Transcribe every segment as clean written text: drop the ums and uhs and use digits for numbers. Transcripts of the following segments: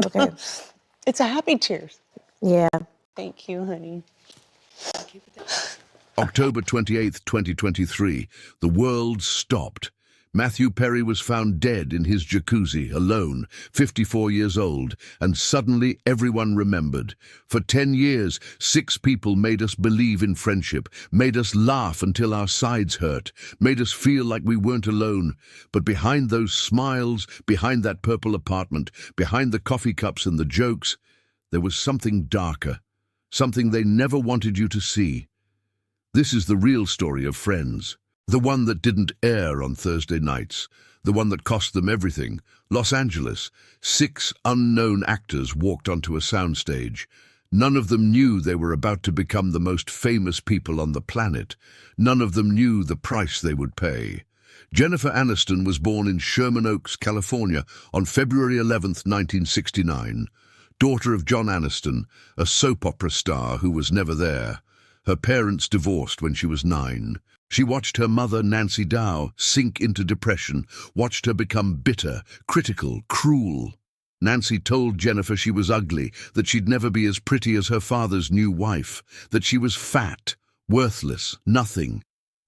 Okay. It's a happy cheers. Yeah. Thank you, honey. October 28th, 2023, the world stopped. Matthew Perry was found dead in his jacuzzi, alone, 54 years old, and suddenly everyone remembered. For 10 years, 6 people made us believe in friendship, made us laugh until our sides hurt, made us feel like we weren't alone. But behind those smiles, behind that purple apartment, behind the coffee cups and the jokes, there was something darker, something they never wanted you to see. This is the real story of Friends. The one that didn't air on Thursday nights. The one that cost them everything. Los Angeles. 6 unknown actors walked onto a soundstage. None of them knew they were about to become the most famous people on the planet. None of them knew the price they would pay. Jennifer Aniston was born in Sherman Oaks, California on February 11th, 1969. Daughter of John Aniston, a soap opera star who was never there. Her parents divorced when she was 9. She watched her mother, Nancy Dow, sink into depression, watched her become bitter, critical, cruel. Nancy told Jennifer she was ugly, that she'd never be as pretty as her father's new wife, that she was fat, worthless, nothing.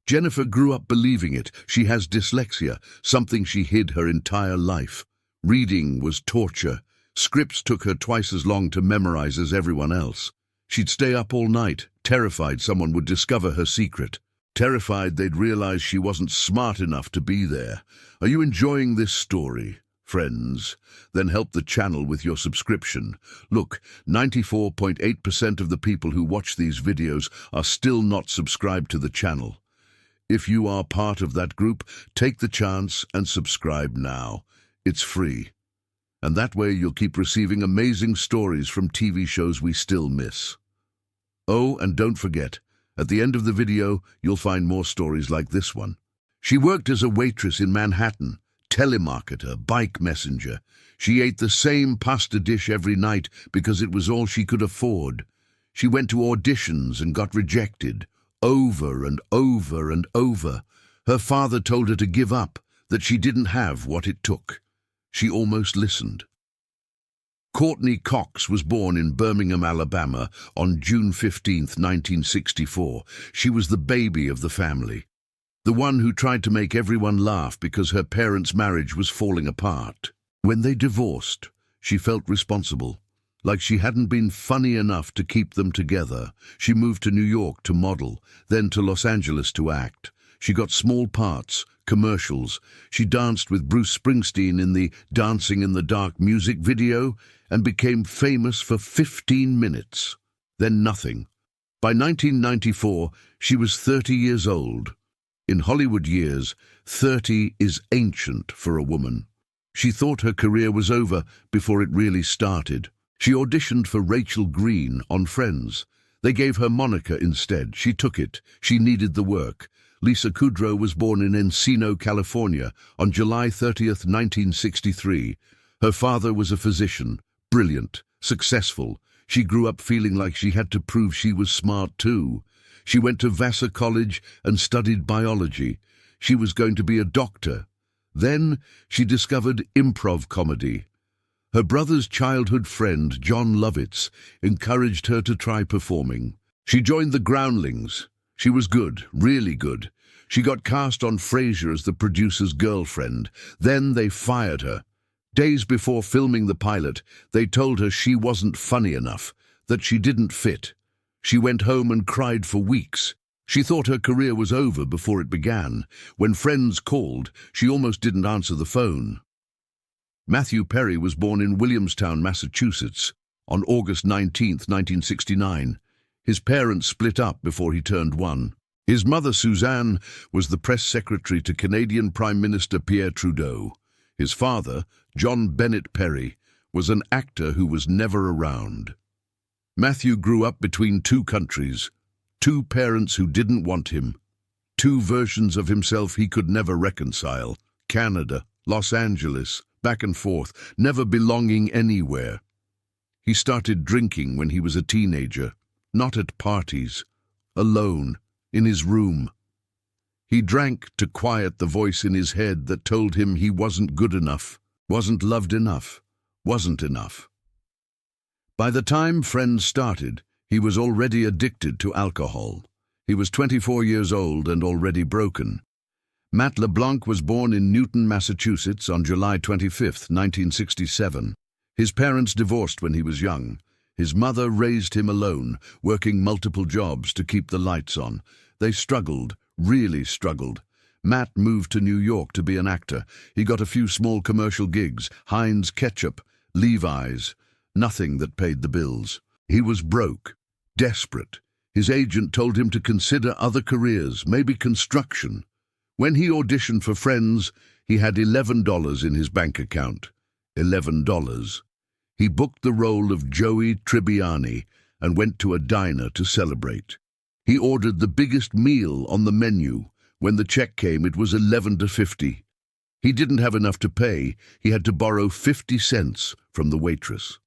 Jennifer grew up believing it. She has dyslexia, something she hid her entire life. Reading was torture. Scripts took her twice as long to memorize as everyone else. She'd stay up all night, terrified someone would discover her secret. Terrified they'd realize she wasn't smart enough to be there. Are you enjoying this story, friends? Then help the channel with your subscription. Look, 94.8% of the people who watch these videos are still not subscribed to the channel. If you are part of that group, take the chance and subscribe now. It's free. And that way you'll keep receiving amazing stories from TV shows we still miss. Oh, and don't forget, at the end of the video, you'll find more stories like this one. She worked as a waitress in Manhattan, telemarketer, bike messenger. She ate the same pasta dish every night because it was all she could afford. She went to auditions and got rejected, over and over and over. Her father told her to give up, that she didn't have what it took. She almost listened. Courtney Cox was born in Birmingham, Alabama on June 15, 1964. She was the baby of the family. The one who tried to make everyone laugh because her parents' marriage was falling apart. When they divorced, she felt responsible, like she hadn't been funny enough to keep them together. She moved to New York to model, then to Los Angeles to act. She got small parts, commercials. She danced with Bruce Springsteen in the Dancing in the Dark music video and became famous for 15 minutes. Then nothing. By 1994, she was 30 years old. In Hollywood years, 30 is ancient for a woman. She thought her career was over before it really started. She auditioned for Rachel Green on Friends. They gave her moniker instead. She took it. She needed the work. Lisa Kudrow was born in Encino, California on July 30th, 1963. Her father was a physician, brilliant, successful. She grew up feeling like she had to prove she was smart too. She went to Vassar College and studied biology. She was going to be a doctor. Then she discovered improv comedy. Her brother's childhood friend, John Lovitz, encouraged her to try performing. She joined the Groundlings. She was good, really good. She got cast on Frasier as the producer's girlfriend. Then they fired her. Days before filming the pilot, they told her she wasn't funny enough, that she didn't fit. She went home and cried for weeks. She thought her career was over before it began. When Friends called, she almost didn't answer the phone. Matthew Perry was born in Williamstown, Massachusetts, on August 19, 1969. His parents split up before he turned 1. His mother, Suzanne, was the press secretary to Canadian Prime Minister Pierre Trudeau. His father, John Bennett Perry, was an actor who was never around. Matthew grew up between 2 countries, 2 parents who didn't want him, 2 versions of himself he could never reconcile. Canada, Los Angeles, back and forth, never belonging anywhere. He started drinking when he was a teenager, not at parties, alone, in his room. He drank to quiet the voice in his head that told him he wasn't good enough, wasn't loved enough, wasn't enough. By the time Friends started, he was already addicted to alcohol. He was 24 years old and already broken. Matt LeBlanc was born in Newton, Massachusetts on July 25, 1967. His parents divorced when he was young. His mother raised him alone, working multiple jobs to keep the lights on. They struggled, really struggled. Matt moved to New York to be an actor. He got a few small commercial gigs, Heinz Ketchup, Levi's, nothing that paid the bills. He was broke, desperate. His agent told him to consider other careers, maybe construction. When he auditioned for Friends, he had $11 in his bank account. $11. He booked the role of Joey Tribbiani and went to a diner to celebrate. He ordered the biggest meal on the menu. When the check came, it was $11.50. He didn't have enough to pay. He had to borrow 50 cents from the waitress.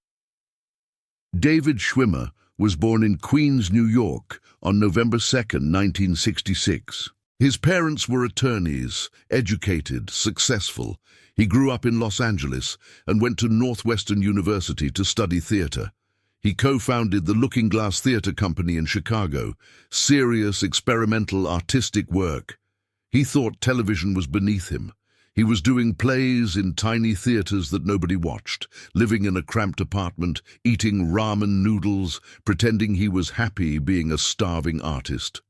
David Schwimmer was born in Queens, New York on November 2, 1966. His parents were attorneys, educated, successful. He grew up in Los Angeles and went to Northwestern University to study theater. He co-founded the Looking Glass Theater Company in Chicago, serious, experimental, artistic work. He thought television was beneath him. He was doing plays in tiny theaters that nobody watched, living in a cramped apartment, eating ramen noodles, pretending he was happy being a starving artist.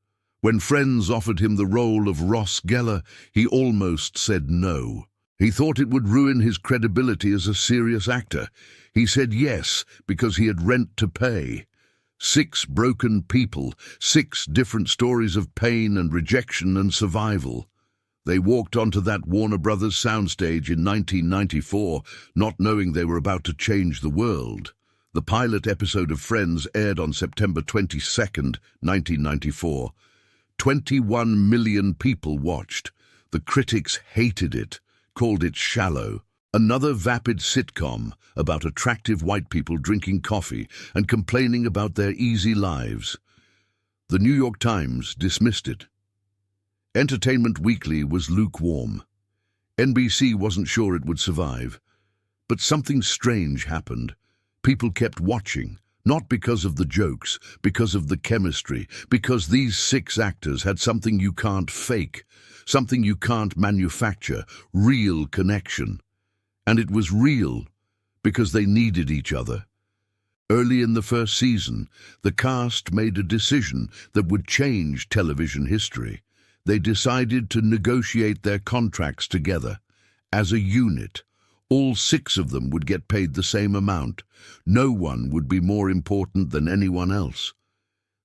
When Friends offered him the role of Ross Geller, he almost said no. He thought it would ruin his credibility as a serious actor. He said yes because he had rent to pay. 6 broken people, 6 different stories of pain and rejection and survival. They walked onto that Warner Brothers soundstage in 1994, not knowing they were about to change the world. The pilot episode of Friends aired on September 22, 1994. 21 million people watched. The critics hated it, called it shallow. Another vapid sitcom about attractive white people drinking coffee and complaining about their easy lives. The New York Times dismissed it. Entertainment Weekly was lukewarm. NBC wasn't sure it would survive. But something strange happened. People kept watching. Not because of the jokes, because of the chemistry, because these 6 actors had something you can't fake, something you can't manufacture, real connection. And it was real because they needed each other. Early in the first season, the cast made a decision that would change television history. They decided to negotiate their contracts together, as a unit. All 6 of them would get paid the same amount. No one would be more important than anyone else.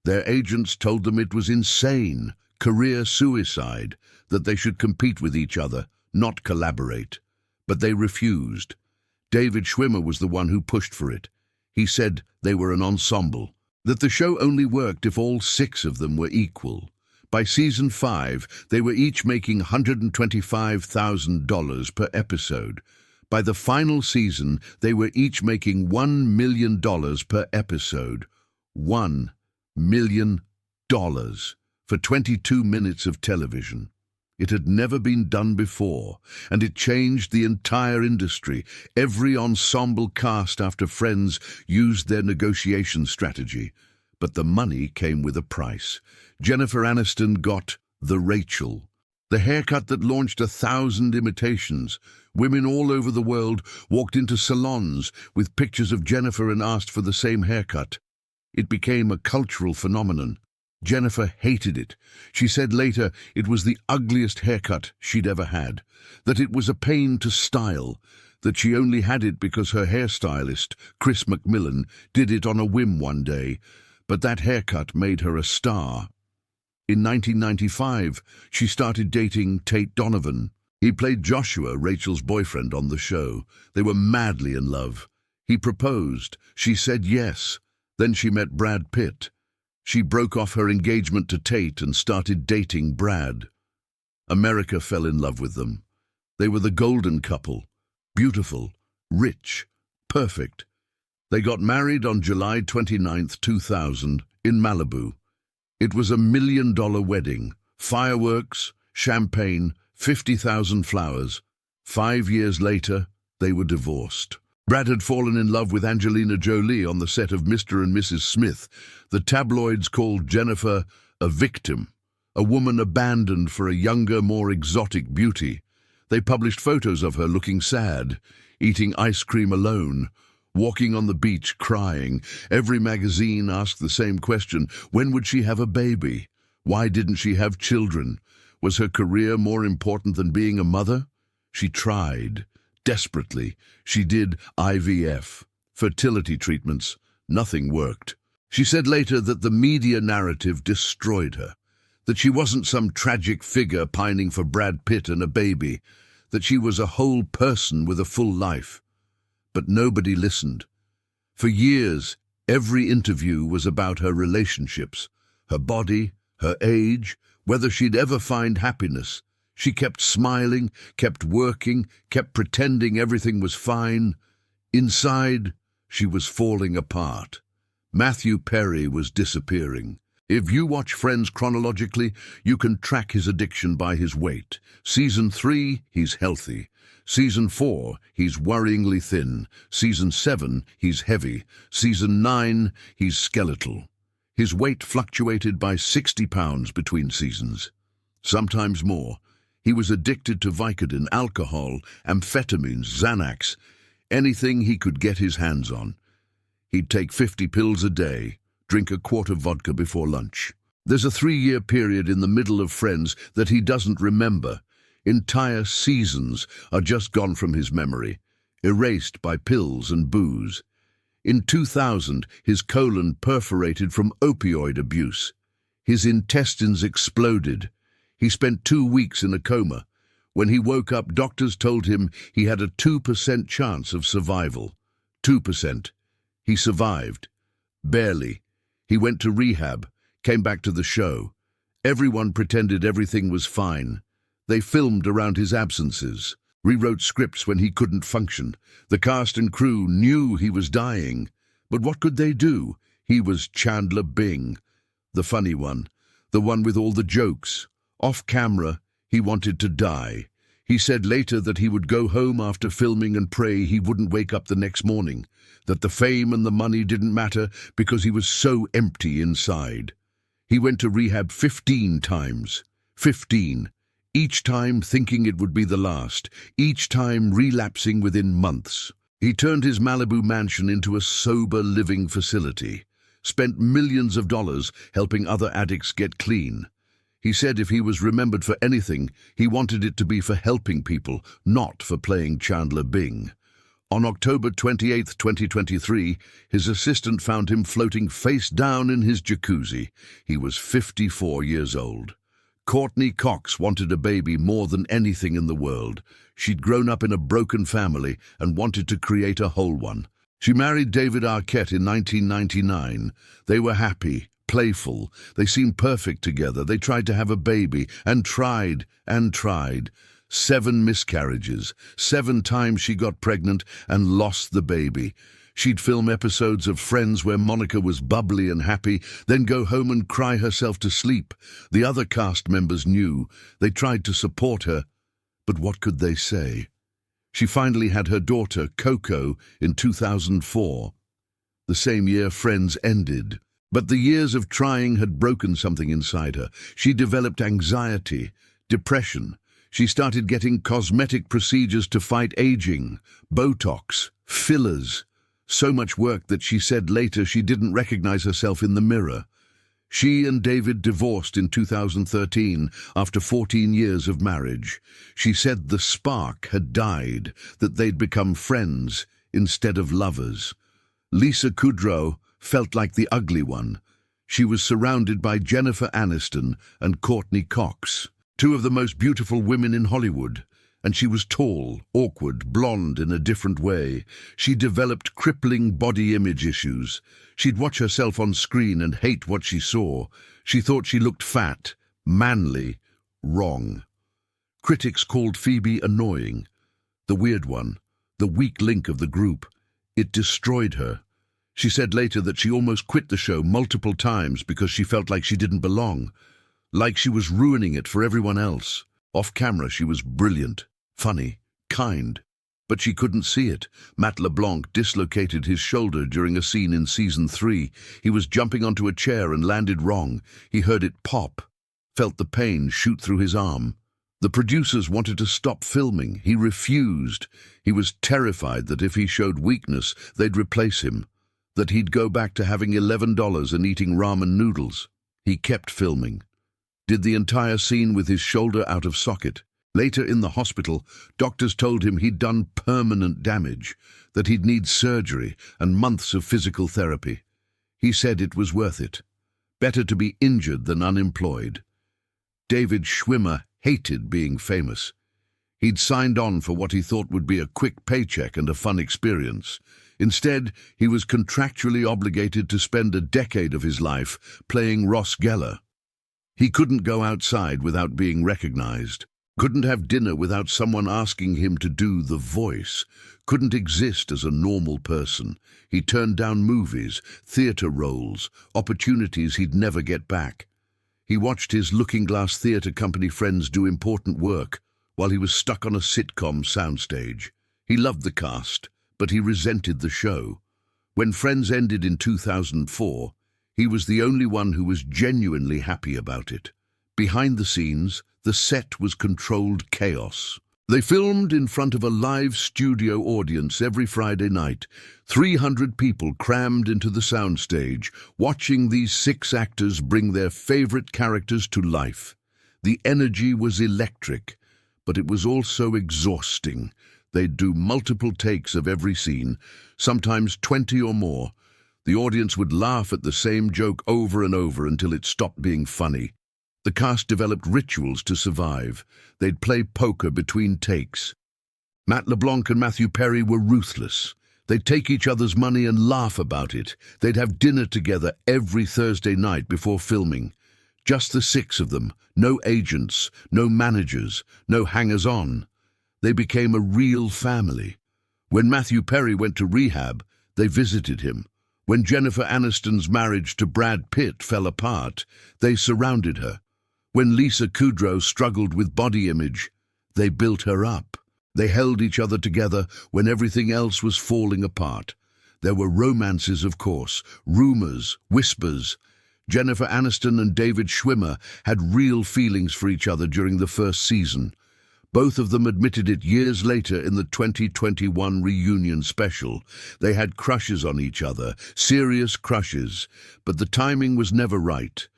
Their agents told them it was insane, career suicide, that they should compete with each other, not collaborate. But they refused. David Schwimmer was the one who pushed for it. He said they were an ensemble, that the show only worked if all 6 of them were equal. By season 5, they were each making $125,000 per episode. By the final season, they were each making $1 million per episode. $1 million for 22 minutes of television. It had never been done before, and it changed the entire industry. Every ensemble cast after Friends used their negotiation strategy. But the money came with a price. Jennifer Aniston got the Rachel, the haircut that launched 1,000 imitations. Women all over the world walked into salons with pictures of Jennifer and asked for the same haircut. It became a cultural phenomenon. Jennifer hated it. She said later it was the ugliest haircut she'd ever had, that it was a pain to style, that she only had it because her hairstylist, Chris McMillan, did it on a whim one day, but that haircut made her a star. In 1995, she started dating Tate Donovan. He played Joshua, Rachel's boyfriend, on the show. They were madly in love. He proposed. She said yes. Then she met Brad Pitt. She broke off her engagement to Tate and started dating Brad. America fell in love with them. They were the golden couple. Beautiful, rich, perfect. They got married on July 29, 2000, in Malibu. It was $1 million wedding. Fireworks, champagne, 50,000 flowers. 5 years later, they were divorced. Brad had fallen in love with Angelina Jolie on the set of Mr. and Mrs. Smith. The tabloids called Jennifer a victim, a woman abandoned for a younger, more exotic beauty. They published photos of her looking sad, eating ice cream alone, walking on the beach crying. Every magazine asked the same question: when would she have a baby? Why didn't she have children? Was her career more important than being a mother? She tried, desperately. She did IVF, fertility treatments. Nothing worked. She said later that the media narrative destroyed her, that she wasn't some tragic figure pining for Brad Pitt and a baby, that she was a whole person with a full life. But nobody listened. For years, every interview was about her relationships, her body, her age, whether she'd ever find happiness. She kept smiling, kept working, kept pretending everything was fine. Inside, she was falling apart. Matthew Perry was disappearing. If you watch Friends chronologically, you can track his addiction by his weight. Season 3, he's healthy. Season 4, he's worryingly thin. Season 7, he's heavy. Season 9, he's skeletal. His weight fluctuated by 60 pounds between seasons, sometimes more. He was addicted to Vicodin, alcohol, amphetamines, Xanax, anything he could get his hands on. He'd take 50 pills a day, drink a quart of vodka before lunch. There's a 3-year period in the middle of Friends that he doesn't remember. Entire seasons are just gone from his memory, erased by pills and booze. In 2000, his colon perforated from opioid abuse. His intestines exploded. He spent 2 weeks in a coma. When he woke up, doctors told him he had a 2% chance of survival. 2%. He survived. Barely. He went to rehab, came back to the show. Everyone pretended everything was fine. They filmed around his absences, rewrote scripts when he couldn't function. The cast and crew knew he was dying. But what could they do? He was Chandler Bing, the funny one, the one with all the jokes. Off camera, he wanted to die. He said later that he would go home after filming and pray he wouldn't wake up the next morning, that the fame and the money didn't matter because he was so empty inside. He went to rehab 15 times. 15. Each time thinking it would be the last, each time relapsing within months. He turned his Malibu mansion into a sober living facility, spent millions of dollars helping other addicts get clean. He said if he was remembered for anything, he wanted it to be for helping people, not for playing Chandler Bing. On October 28, 2023, his assistant found him floating face down in his jacuzzi. He was 54 years old. Courtney Cox wanted a baby more than anything in the world. She'd grown up in a broken family and wanted to create a whole one. She married David Arquette in 1999. They were happy, playful. They seemed perfect together. They tried to have a baby and tried and tried. 7 miscarriages. 7 times she got pregnant and lost the baby. She'd film episodes of Friends where Monica was bubbly and happy, then go home and cry herself to sleep. The other cast members knew. They tried to support her, but what could they say? She finally had her daughter, Coco, in 2004. The same year Friends ended. But the years of trying had broken something inside her. She developed anxiety, depression. She started getting cosmetic procedures to fight aging, Botox, fillers. So much work that she said later she didn't recognize herself in the mirror. She and David divorced in 2013 after 14 years of marriage. She said the spark had died, that they'd become friends instead of lovers. Lisa Kudrow felt like the ugly one. She was surrounded by Jennifer Aniston and Courtney Cox, 2 of the most beautiful women in Hollywood. And she was tall, awkward, blonde in a different way. She developed crippling body image issues. She'd watch herself on screen and hate what she saw. She thought she looked fat, manly, wrong. Critics called Phoebe annoying, the weird one, the weak link of the group. It destroyed her. She said later that she almost quit the show multiple times because she felt like she didn't belong, like she was ruining it for everyone else. Off camera, she was brilliant, funny, kind. But she couldn't see it. Matt LeBlanc dislocated his shoulder during a scene in season 3. He was jumping onto a chair and landed wrong. He heard it pop, felt the pain shoot through his arm. The producers wanted to stop filming. He refused. He was terrified that if he showed weakness, they'd replace him, that he'd go back to having $11 and eating ramen noodles. He kept filming, did the entire scene with his shoulder out of socket. Later in the hospital, doctors told him he'd done permanent damage, that he'd need surgery and months of physical therapy. He said it was worth it. Better to be injured than unemployed. David Schwimmer hated being famous. He'd signed on for what he thought would be a quick paycheck and a fun experience. Instead, he was contractually obligated to spend a decade of his life playing Ross Geller. He couldn't go outside without being recognized. Couldn't have dinner without someone asking him to do the voice. Couldn't exist as a normal person. He turned down movies, theater roles, opportunities he'd never get back. He watched his Looking Glass Theatre Company friends do important work while he was stuck on a sitcom soundstage. He loved the cast, but he resented the show. When Friends ended in 2004, he was the only one who was genuinely happy about it. Behind the scenes, the set was controlled chaos. They filmed in front of a live studio audience every Friday night. 300 people crammed into the soundstage, watching these 6 actors bring their favorite characters to life. The energy was electric, but it was also exhausting. They'd do multiple takes of every scene, sometimes 20 or more. The audience would laugh at the same joke over and over until it stopped being funny. The cast developed rituals to survive. They'd play poker between takes. Matt LeBlanc and Matthew Perry were ruthless. They'd take each other's money and laugh about it. They'd have dinner together every Thursday night before filming. Just the 6 of them, no agents, no managers, no hangers-on. They became a real family. When Matthew Perry went to rehab, they visited him. When Jennifer Aniston's marriage to Brad Pitt fell apart, they surrounded her. When Lisa Kudrow struggled with body image, they built her up. They held each other together when everything else was falling apart. There were romances, of course, rumors, whispers. Jennifer Aniston and David Schwimmer had real feelings for each other during the first season. Both of them admitted it years later in the 2021 reunion special. They had crushes on each other, serious crushes, but the timing was never right.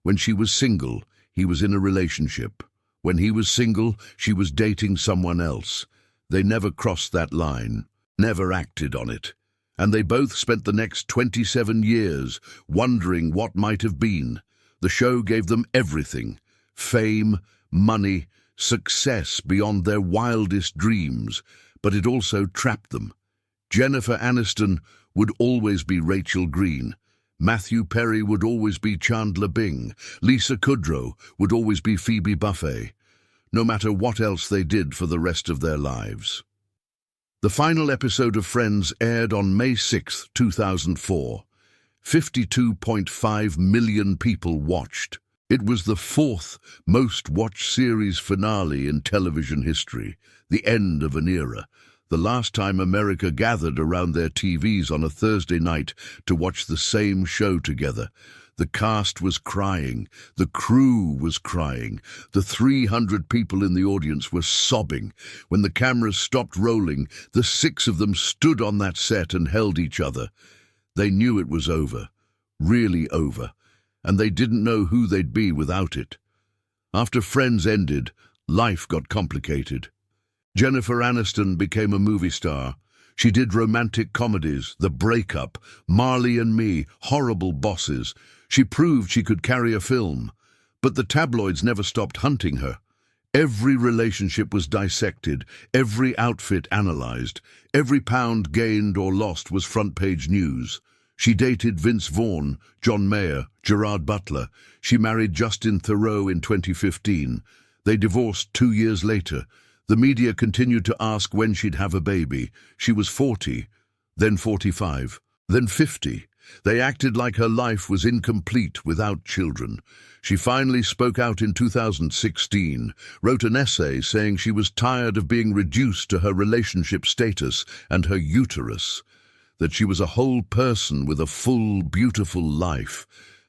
When she was single, he was in a relationship. When he was single, she was dating someone else. They never crossed that line, never acted on it. And they both spent the next 27 years wondering what might have been. The show gave them everything: fame, money, success beyond their wildest dreams, but it also trapped them. Jennifer Aniston would always be Rachel Green. Matthew Perry would always be Chandler Bing. Lisa Kudrow would always be Phoebe Buffay, no matter what else they did for the rest of their lives. The final episode of Friends aired on May 6, 2004. 52.5 million people watched. It was the 4th most-watched series finale in television history, the end of an era. The last time America gathered around their TVs on a Thursday night to watch the same show together. The cast was crying, the crew was crying, the 300 people in the audience were sobbing. When the cameras stopped rolling, the 6 of them stood on that set and held each other. They knew it was over, really over, and they didn't know who they'd be without it. After Friends ended, life got complicated. Jennifer Aniston became a movie star. She did romantic comedies, The Breakup, Marley and Me, Horrible Bosses. She proved she could carry a film. But the tabloids never stopped hunting her. Every relationship was dissected, every outfit analyzed, every pound gained or lost was front-page news. She dated Vince Vaughn, John Mayer, Gerard Butler. She married Justin Theroux in 2015. They divorced 2 years later. The media continued to ask when she'd have a baby. She was 40, then 45, then 50. They acted like her life was incomplete without children. She finally spoke out in 2016, wrote an essay saying she was tired of being reduced to her relationship status and her uterus, that she was a whole person with a full, beautiful life.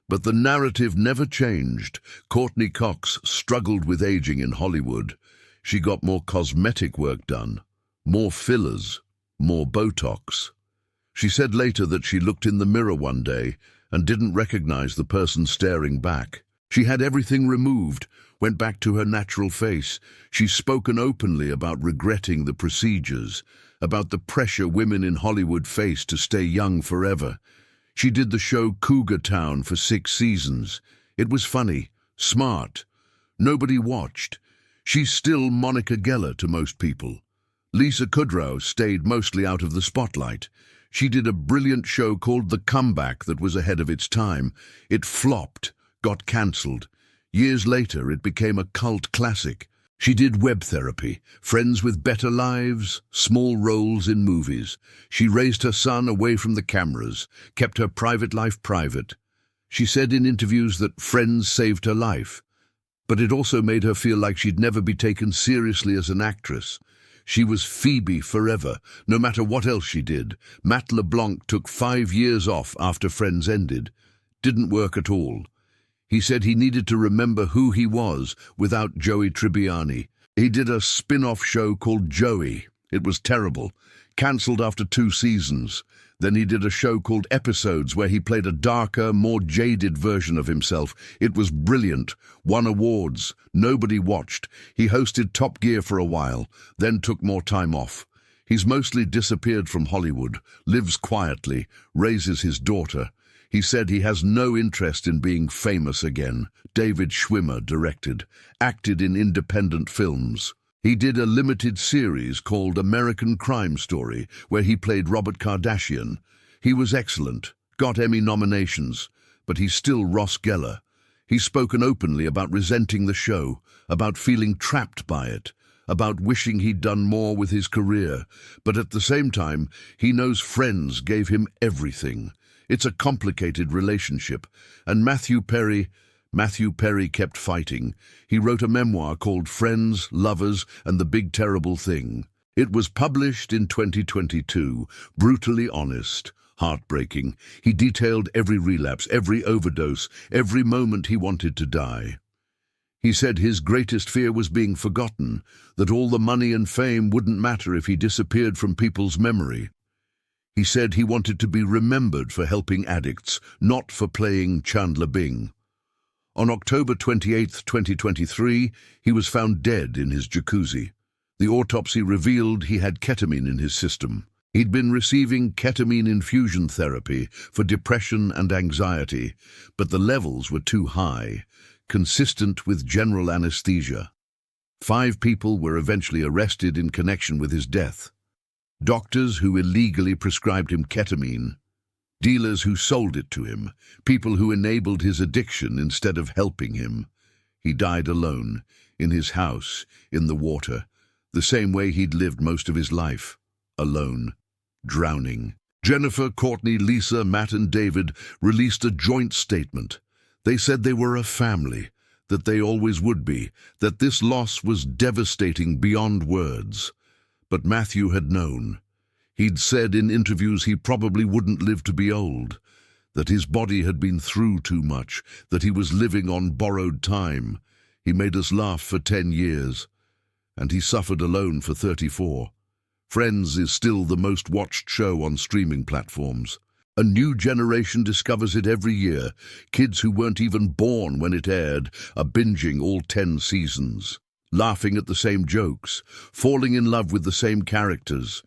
But the narrative never changed. Courtney Cox struggled with aging in Hollywood. She got more cosmetic work done, more fillers, more Botox. She said later that she looked in the mirror one day and didn't recognize the person staring back. She had everything removed, went back to her natural face. She's spoken openly about regretting the procedures, about the pressure women in Hollywood face to stay young forever. She did the show Cougar Town for 6 seasons. It was funny, smart. Nobody watched. She's still Monica Geller to most people. Lisa Kudrow stayed mostly out of the spotlight. She did a brilliant show called The Comeback that was ahead of its time. It flopped, got cancelled. Years later, it became a cult classic. She did web therapy, Friends with Better Lives, small roles in movies. She raised her son away from the cameras, kept her private life private. She said in interviews that Friends saved her life, but it also made her feel like she'd never be taken seriously as an actress. She was Phoebe forever, no matter what else she did. Matt LeBlanc took 5 years off after Friends ended. Didn't work at all. He said he needed to remember who he was without Joey Tribbiani. He did a spin-off show called Joey. It was terrible. Cancelled after 2 seasons. Then he did a show called Episodes where he played a darker, more jaded version of himself. It was brilliant. Won awards. Nobody watched. He hosted Top Gear for a while, then took more time off. He's mostly disappeared from Hollywood, lives quietly, raises his daughter. He said he has no interest in being famous again. David Schwimmer directed, acted in independent films. He did a limited series called American Crime Story, where he played Robert Kardashian. He was excellent, got Emmy nominations, but he's still Ross Geller. He's spoken openly about resenting the show, about feeling trapped by it, about wishing he'd done more with his career, but at the same time, he knows Friends gave him everything. It's a complicated relationship, and Matthew Perry kept fighting. He wrote a memoir called Friends, Lovers, and the Big Terrible Thing. It was published in 2022, brutally honest, heartbreaking. He detailed every relapse, every overdose, every moment he wanted to die. He said his greatest fear was being forgotten, that all the money and fame wouldn't matter if he disappeared from people's memory. He said he wanted to be remembered for helping addicts, not for playing Chandler Bing. On October 28, 2023, he was found dead in his jacuzzi. The autopsy revealed he had ketamine in his system. He'd been receiving ketamine infusion therapy for depression and anxiety, but the levels were too high, consistent with general anesthesia. 5 people were eventually arrested in connection with his death. Doctors who illegally prescribed him ketamine, dealers who sold it to him, people who enabled his addiction instead of helping him. He died alone, in his house, in the water, the same way he'd lived most of his life, alone, drowning. Jennifer, Courtney, Lisa, Matt and David released a joint statement. They said they were a family, that they always would be, that this loss was devastating beyond words. But Matthew had known. He'd said in interviews he probably wouldn't live to be old, that his body had been through too much, that he was living on borrowed time. He made us laugh for 10 years, and he suffered alone for 34. Friends is still the most watched show on streaming platforms. A new generation discovers it every year. Kids who weren't even born when it aired are binging all 10 seasons, laughing at the same jokes, falling in love with the same characters.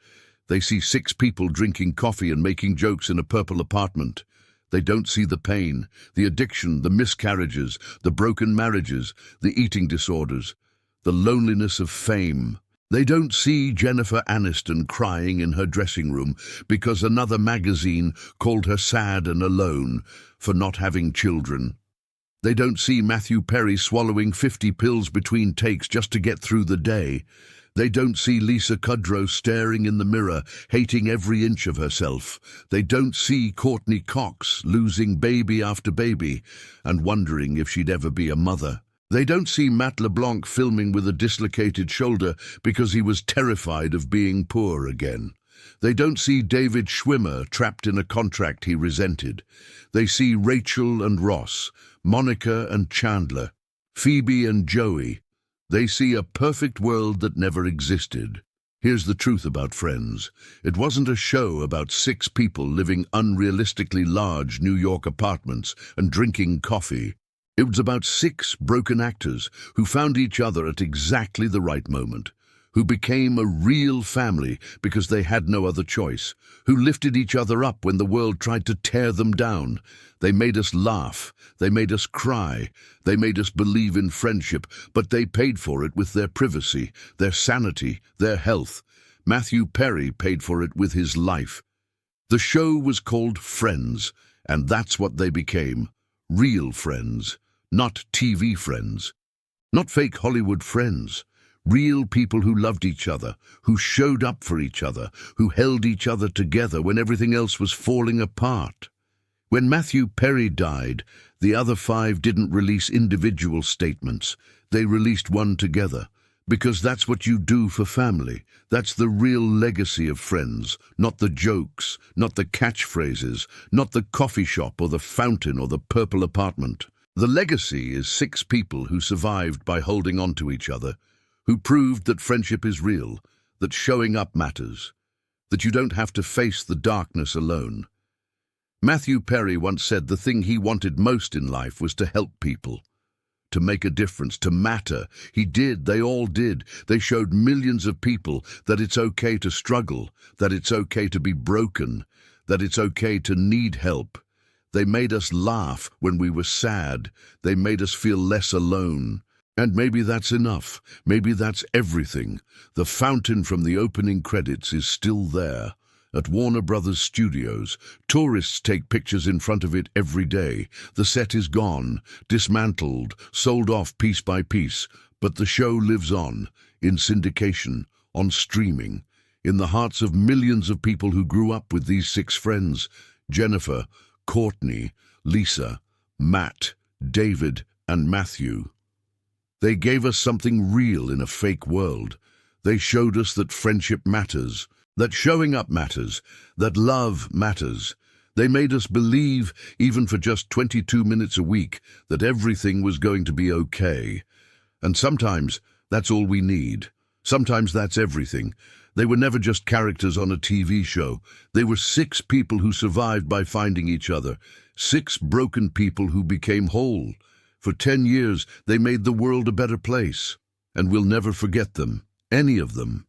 They see 6 people drinking coffee and making jokes in a purple apartment. They don't see the pain, the addiction, the miscarriages, the broken marriages, the eating disorders, the loneliness of fame. They don't see Jennifer Aniston crying in her dressing room because another magazine called her sad and alone for not having children. They don't see Matthew Perry swallowing 50 pills between takes just to get through the day. They don't see Lisa Kudrow staring in the mirror, hating every inch of herself. They don't see Courtney Cox losing baby after baby and wondering if she'd ever be a mother. They don't see Matt LeBlanc filming with a dislocated shoulder because he was terrified of being poor again. They don't see David Schwimmer trapped in a contract he resented. They see Rachel and Ross, Monica and Chandler, Phoebe and Joey. They see a perfect world that never existed. Here's the truth about Friends. It wasn't a show about 6 people living unrealistically large New York apartments and drinking coffee. It was about 6 broken actors who found each other at exactly the right moment, who became a real family because they had no other choice, who lifted each other up when the world tried to tear them down. They made us laugh, they made us cry, they made us believe in friendship, but they paid for it with their privacy, their sanity, their health. Matthew Perry paid for it with his life. The show was called Friends, and that's what they became. Real friends, not TV friends, not fake Hollywood friends. Real people who loved each other, who showed up for each other, who held each other together when everything else was falling apart. When Matthew Perry died, the other 5 didn't release individual statements. They released one together, because that's what you do for family. That's the real legacy of Friends, not the jokes, not the catchphrases, not the coffee shop or the fountain or the purple apartment. The legacy is 6 people who survived by holding on to each other, who proved that friendship is real, that showing up matters, that you don't have to face the darkness alone. Matthew Perry once said the thing he wanted most in life was to help people, to make a difference, to matter. He did, they all did. They showed millions of people that it's okay to struggle, that it's okay to be broken, that it's okay to need help. They made us laugh when we were sad. They made us feel less alone. And maybe that's enough. Maybe that's everything. The fountain from the opening credits is still there. At Warner Brothers Studios, tourists take pictures in front of it every day. The set is gone, dismantled, sold off piece by piece. But the show lives on, in syndication, on streaming, in the hearts of millions of people who grew up with these 6 friends: Jennifer, Courtney, Lisa, Matt, David, and Matthew. They gave us something real in a fake world. They showed us that friendship matters, that showing up matters, that love matters. They made us believe, even for just 22 minutes a week, that everything was going to be okay. And sometimes that's all we need. Sometimes that's everything. They were never just characters on a TV show. They were 6 people who survived by finding each other, 6 broken people who became whole. For 10 years, they made the world a better place, and we'll never forget them, any of them.